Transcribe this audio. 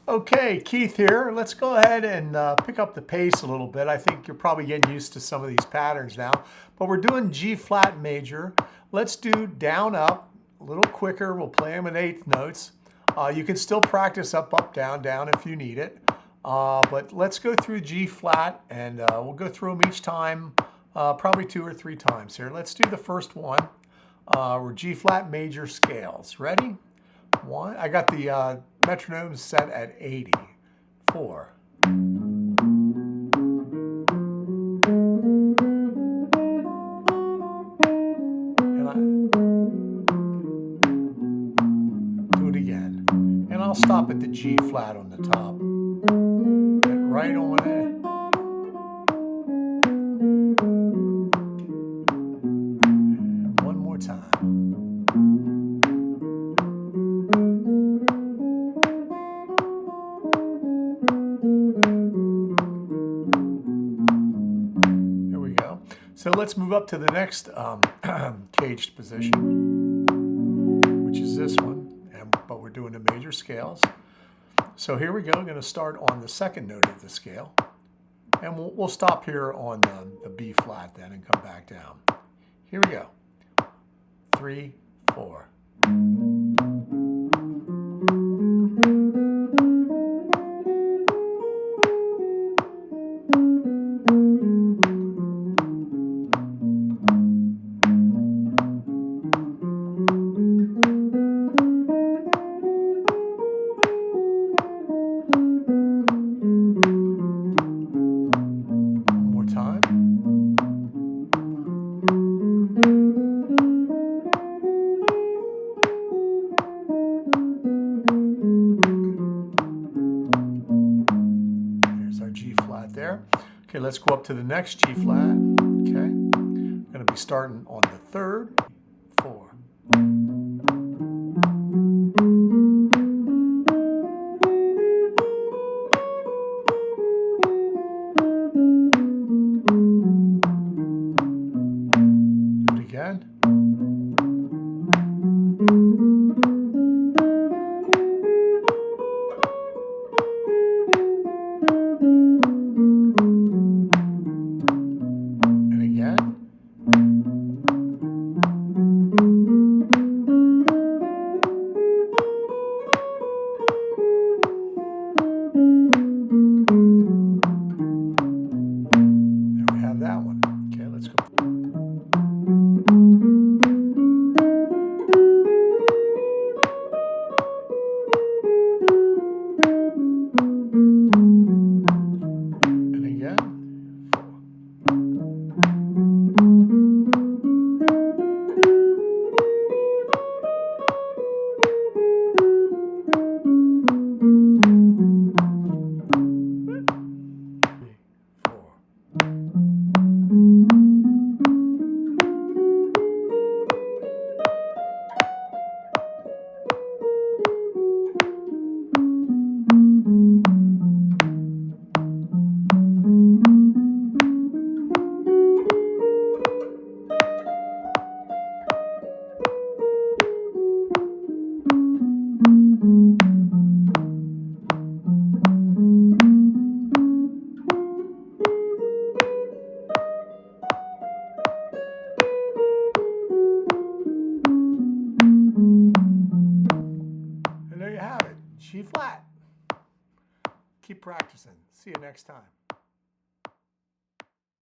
Okay, Keith here. Let's go ahead and pick up the pace a little bit. I think you're probably getting used to some of these patterns now, but we're doing G flat major. Let's do down up a little quicker. We'll play them in eighth notes. You can still practice up, up, down, down if you need it. But let's go through G flat and we'll go through them each time, probably 2 or 3 times here. Let's do the first one. We're G flat major scales. Ready? 1. I got the metronome set at 80. 4. And I do it again. And I'll stop at the G flat on the top. Get right on it. And one more time. So let's move up to the next caged position, which is this one, but we're doing the major scales. So here we go. I'm going to start on the second note of the scale, and we'll stop here on the B flat then and come back down. Here we go. 3, 4. There. Okay, let's go up to the next G flat. Okay, I'm going to be starting on the 3rd, 4. Do it again. That one. Okay, let's go. And again. 4. G flat. Keep practicing. See you next time.